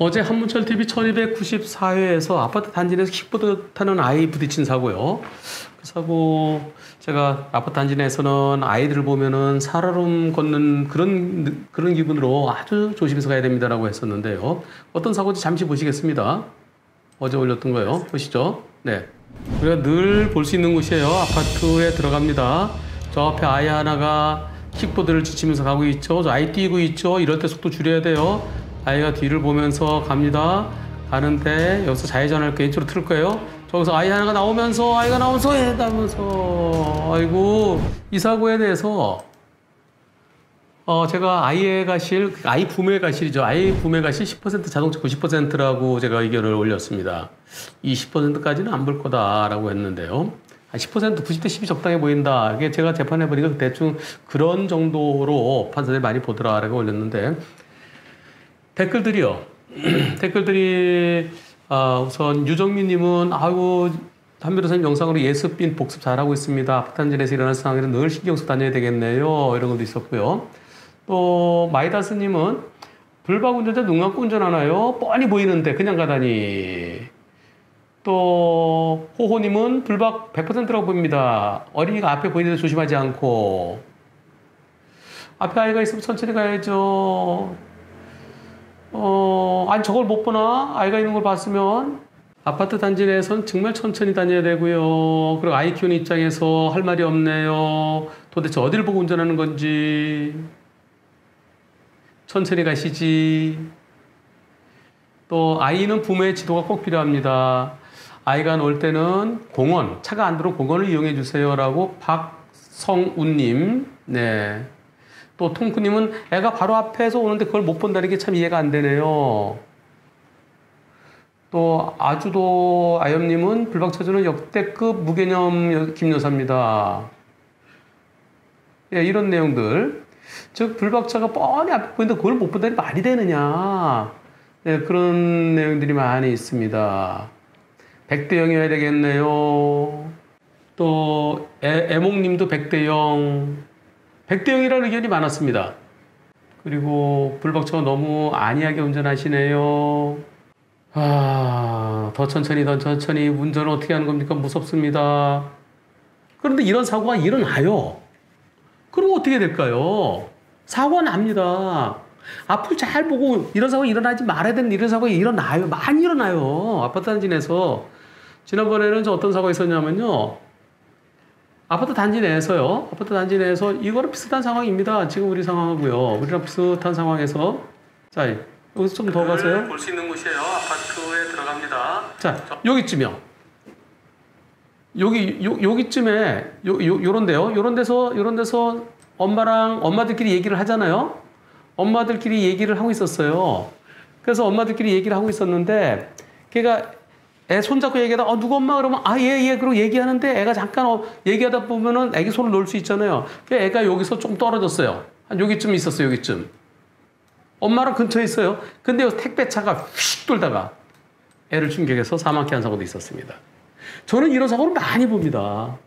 어제 한문철TV 1294회에서 아파트 단지 내에서 킥보드 타는 아이 부딪힌 사고요. 그 사고, 제가 아파트 단지 내에서는 아이들을 보면은 살얼음 걷는 그런 기분으로 아주 조심해서 가야 됩니다라고 했었는데요. 어떤 사고인지 잠시 보시겠습니다. 어제 올렸던 거예요. 보시죠. 네. 우리가 늘 볼 수 있는 곳이에요. 아파트에 들어갑니다. 저 앞에 아이 하나가 킥보드를 지치면서 가고 있죠. 저 아이 뛰고 있죠. 이럴 때 속도 줄여야 돼요. 아이가 뒤를 보면서 갑니다. 가는데 여기서 좌회전을 왼쪽으로 틀 거예요. 저기서 아이 하나가 나오면서 아이고 이 사고에 대해서 제가 아이 부매 가실이죠. 아이 부매 가실 10% 자동차 90%라고 제가 의견을 올렸습니다. 20%까지는 안 볼 거다라고 했는데요. 10% 90대 10이 적당해 보인다. 이게 제가 재판해보니까 대충 그런 정도로 판사들이 많이 보더라라고 올렸는데 댓글들이요. 댓글들이 우선 유정민님은 아이고 한 변호사님 영상으로 예습빈 복습 잘하고 있습니다. 아파트 단지 내에서 일어날 상황에는 늘 신경 쓰고 다녀야 되겠네요. 이런 것도 있었고요. 또 마이다스님은 불박 운전자 눈 감고 운전하나요? 뻔히 보이는데 그냥 가다니. 또 호호님은 불박 100%라고 봅니다. 어린이가 앞에 보이는데 조심하지 않고. 앞에 아이가 있으면 천천히 가야죠. 아니 저걸 못 보나? 아이가 있는 걸 봤으면. 아파트 단지 내에서는 정말 천천히 다녀야 되고요. 그리고 아이 키우는 입장에서 할 말이 없네요. 도대체 어디를 보고 운전하는 건지. 천천히 가시지. 또 아이는 부모의 지도가 꼭 필요합니다. 아이가 놀 때는 공원, 차가 안 들어온 공원을 이용해 주세요라고 박성운님. 네. 또 통크님은 애가 바로 앞에서 오는데 그걸 못 본다는 게 참 이해가 안 되네요. 또 아주도 아염님은 불박차주는 역대급 무개념 김여사입니다. 예, 이런 내용들. 즉 불박차가 뻔히 앞에 보이는데 그걸 못 본다니 말이 되느냐. 네, 그런 내용들이 많이 있습니다. 100대 0이어야 되겠네요. 또 애몽님도 100대 0. 100대 0이라는 의견이 많았습니다. 그리고 불박차가 너무 안이하게 운전하시네요. 더 천천히 운전을 어떻게 하는 겁니까? 무섭습니다. 그런데 이런 사고가 일어나요. 그럼 어떻게 될까요? 사고가 납니다. 앞을 잘 보고 이런 사고가 일어나지 말아야 되는 이런 사고가 일어나요. 많이 일어나요. 아파트 단지 내에서. 지난번에는 저 어떤 사고가 있었냐면요. 아파트 단지 내에서요. 아파트 단지 내에서 이거랑 비슷한 상황입니다. 지금 우리 상황하고요. 우리랑 비슷한 상황에서. 자, 여기서 좀 더 가세요. 볼 수 있는 곳이에요. 아파트에 들어갑니다. 자, 여기쯤이요. 여기쯤에 요런데요. 요런 데서 엄마들끼리 얘기를 하잖아요. 엄마들끼리 얘기를 하고 있었어요. 그래서 엄마들끼리 얘기를 하고 있었는데 걔가 애 손잡고 얘기하다 누구 엄마 그러면 예 그러고 얘기하는데 애가 잠깐 얘기하다 보면은 애기 손을 놓을 수 있잖아요. 애가 여기서 좀 떨어졌어요. 한 여기쯤 있었어요. 여기쯤. 엄마랑 근처에 있어요. 근데 여기서 택배차가 휙 돌다가 애를 충격해서 사망케 한 사고도 있었습니다. 저는 이런 사고를 많이 봅니다.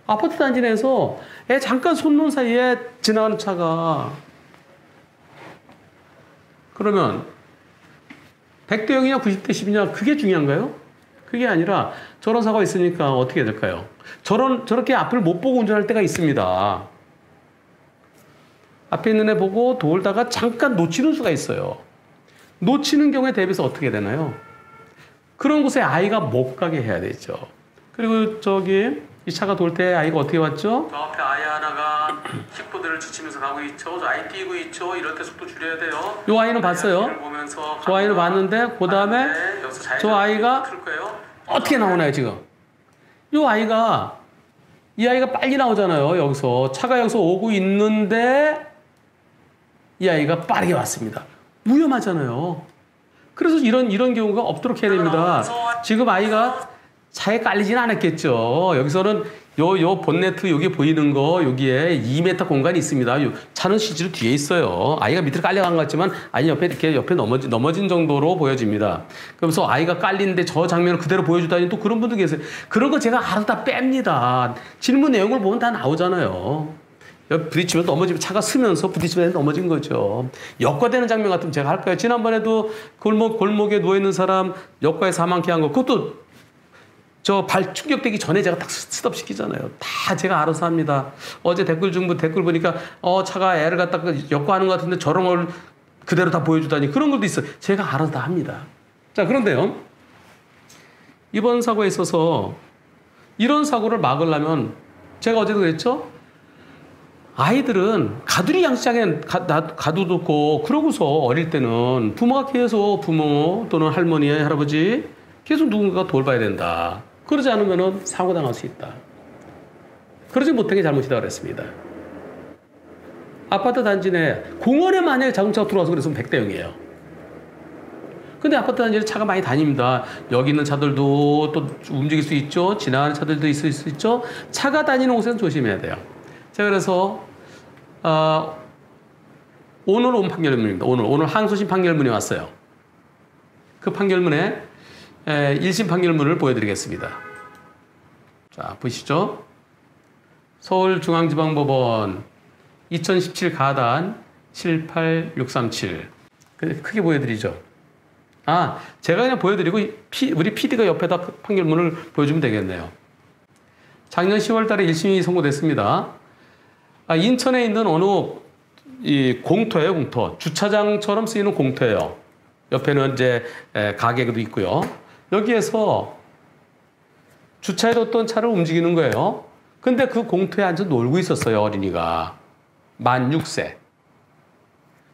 아파트 단지 내에서 애 잠깐 손 놓은 사이에 지나가는 차가. 그러면 100대 0이냐 90대 10이냐 그게 중요한가요? 그게 아니라 저런 사고가 있으니까 어떻게 될까요? 저렇게 앞을 못 보고 운전할 때가 있습니다. 앞에 있는 애 보고 돌다가 잠깐 놓치는 수가 있어요. 놓치는 경우에 대비해서 어떻게 되나요? 그런 곳에 아이가 못 가게 해야 되죠. 그리고 이 차가 돌 때 아이가 어떻게 왔죠? 저 앞에 아이 하나가 킥보드를 지치면서 가고 있죠. 저 아이 뛰고 있죠. 이럴 때 속도 줄여야 돼요. 요 아이는 봤어요. 저 아이는 봤는데 그 다음에 저 아이가 어떻게 나오나요 지금? 이 아이가 빨리 나오잖아요. 여기서 차가 여기서 오고 있는데 이 아이가 빠르게 왔습니다. 위험하잖아요. 그래서 이런 경우가 없도록 해야 됩니다. 지금 아이가 차에 깔리진 않았겠죠. 여기서는 요 본네트 여기 보이는 거 여기에 2m 공간이 있습니다. 차는 실제로 뒤에 있어요. 아이가 밑으로 깔려간 것 같지만 아니 옆에 넘어진 정도로 보여집니다. 그래서 아이가 깔리는데 저 장면을 그대로 보여주다니 또 그런 분들 계세요. 그런 거 제가 알아서 다 뺍니다. 질문 내용을 보면 다 나오잖아요. 부딪히면 넘어지면 차가 스면서 부딪히면 넘어진 거죠. 역과되는 장면 같으면 제가 할까요? 지난번에도 골목에 누워있는 사람 역과에 사망케 한 거, 그것도 저 발 충격되기 전에 제가 딱 스톱시키잖아요. 다 제가 알아서 합니다. 어제 댓글 보니까 차가 애를 갖다가 역과하는 것 같은데 저런 걸 그대로 다 보여주다니, 그런 것도 있어요. 제가 알아서 다 합니다. 자, 그런데요, 이번 사고에 있어서 이런 사고를 막으려면 제가 어제도 그랬죠? 아이들은 가두리 양식장에 가둬놓고 그러고서 어릴 때는 부모가 계속 부모 또는 할머니, 할아버지 계속 누군가가 돌봐야 된다. 그러지 않으면 사고당할 수 있다. 그러지 못한 게 잘못이다 그랬습니다. 아파트 단지 내 공원에 만약에 자동차가 들어와서 그랬으면 100대 0이에요. 근데 아파트 단지에 차가 많이 다닙니다. 여기 있는 차들도 또 움직일 수 있죠. 지나가는 차들도 있을 수 있죠. 차가 다니는 곳에는 조심해야 돼요. 제가 그래서 오늘 온 판결문입니다. 오늘 항소심 판결문이 왔어요. 그 판결문에 1심 판결문을 보여드리겠습니다. 자, 보시죠. 서울중앙지방법원 2017 가단 78637. 크게 보여드리죠. 제가 그냥 보여드리고 우리 PD가 옆에다 판결문을 보여주면 되겠네요. 작년 10월 달에 1심이 선고됐습니다. 인천에 있는 어느 공터예요, 공터. 주차장처럼 쓰이는 공터예요. 옆에는 이제 가게도 있고요. 여기에서 주차해뒀던 차를 움직이는 거예요. 근데 그 공터에 앉아 놀고 있었어요, 어린이가. 만 6세.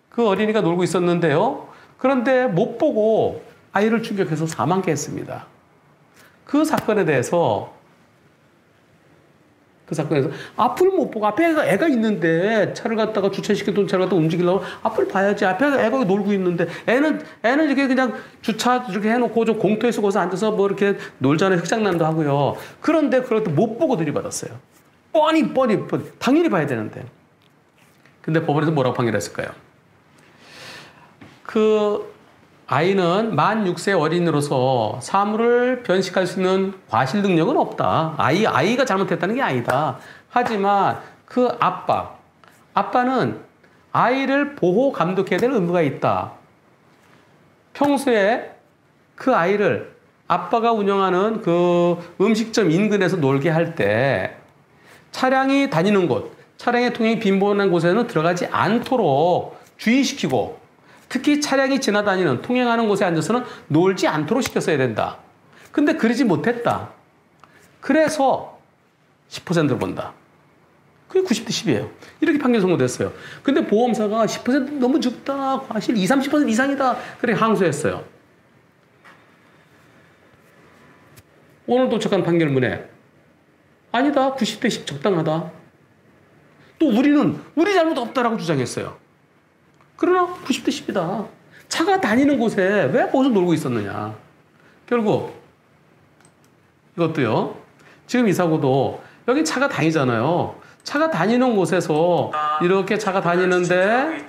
그 어린이가 놀고 있었는데요. 그런데 못 보고 아이를 충격해서 사망케 했습니다. 그 사건에 대해서 앞을 못 보고 앞에 애가 있는데 차를 갖다가 주차시켜둔 차를 갖다 움직이려고 앞을 봐야지. 앞에 애가 놀고 있는데 애는 이렇게 그냥 주차 이렇게 해놓고 좀 공터에 서고서 앉아서 뭐 이렇게 놀자는 흑장난도 하고요. 그런데 그럴 때 못 보고 들이받았어요. 뻔히 당연히 봐야 되는데. 근데 법원에서 뭐라고 판결했을까요? 그 아이는 만 6세 어린이로서 사물을 변식할 수 있는 과실 능력은 없다. 아이가 잘못했다는 게 아니다. 하지만 그 아빠는 아이를 보호 감독해야 될 의무가 있다. 평소에 그 아이를 아빠가 운영하는 그 음식점 인근에서 놀게 할 때 차량이 다니는 곳, 차량의 통행이 빈번한 곳에는 들어가지 않도록 주의시키고, 특히 차량이 지나다니는 통행하는 곳에 앉아서는 놀지 않도록 시켰어야 된다. 근데 그러지 못했다. 그래서 10%를 본다. 그게 90대 10이에요. 이렇게 판결 선고됐어요. 근데 보험사가 10% 너무 적다. 과실 20, 30% 이상이다. 그래 항소했어요. 오늘 도착한 판결문에 아니다. 90대 10 적당하다. 또 우리 잘못 없다라고 주장했어요. 그러나 90대 10이다. 차가 다니는 곳에 왜 거기서 놀고 있었느냐. 결국 이것도요. 지금 이 사고도 여기 차가 다니잖아요. 차가 다니는 곳에서 이렇게 차가 다니는데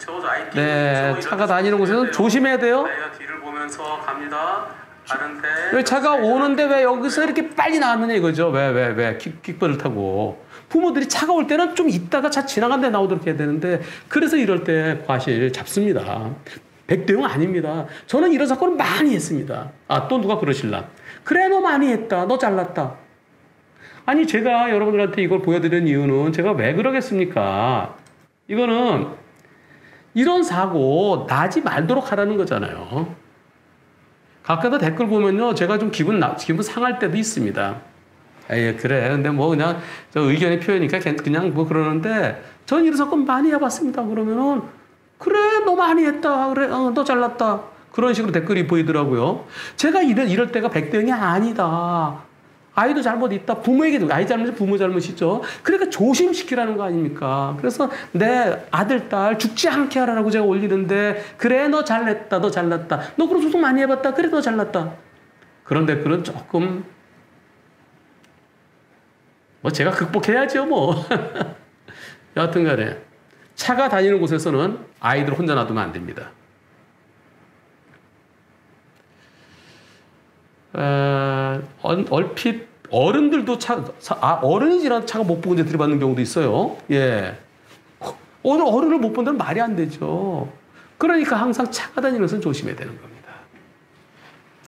차가 다니는 곳에서 조심해야 돼요. 뒤를 보면서 갑니다. 왜 차가 오는데 왜 여기서 이렇게 빨리 나왔느냐 이거죠. 왜 킥보드를 타고. 부모들이 차가 올 때는 좀 있다가 차 지나간 데 나오도록 해야 되는데, 그래서 이럴 때 과실 잡습니다. 100대 0 아닙니다. 저는 이런 사건을 많이 했습니다. 또 누가 그러실라. 그래, 너 많이 했다. 너 잘났다. 아니, 제가 여러분들한테 이걸 보여드리는 이유는 제가 왜 그러겠습니까? 이거는 이런 사고 나지 말도록 하라는 거잖아요. 가끔가다 댓글 보면요, 제가 좀 기분 상할 때도 있습니다. 그래. 근데 뭐 그냥 저 의견의 표현이니까 그냥 뭐 그러는데, 전 이런 사건 많이 해봤습니다. 그러면은 그래, 너 많이 했다. 그래, 너 잘났다. 그런 식으로 댓글이 보이더라고요. 제가 이럴 때가 100대 0이 아니다. 아이도 잘못 있다. 부모에게도 아이 잘못이 부모 잘못이죠. 그러니까 조심시키라는 거 아닙니까? 그래서 내 아들, 딸 죽지 않게 하라고 제가 올리는데, 그래, 너 잘냈다. 너 잘났다. 너 그런 소송 많이 해봤다. 그래, 너 잘났다. 그런 댓글은 조금 뭐 제가 극복해야죠, 뭐. 여하튼 간에 차가 다니는 곳에서는 아이들 혼자 놔두면 안 됩니다. 얼핏 어른들도 어른이 지나도 차가 못 보고 이제 들이받는 경우도 있어요. 예. 오늘 어른을 못 본다는 말이 안 되죠. 그러니까 항상 차가 다니는 것은 조심해야 되는 겁니다.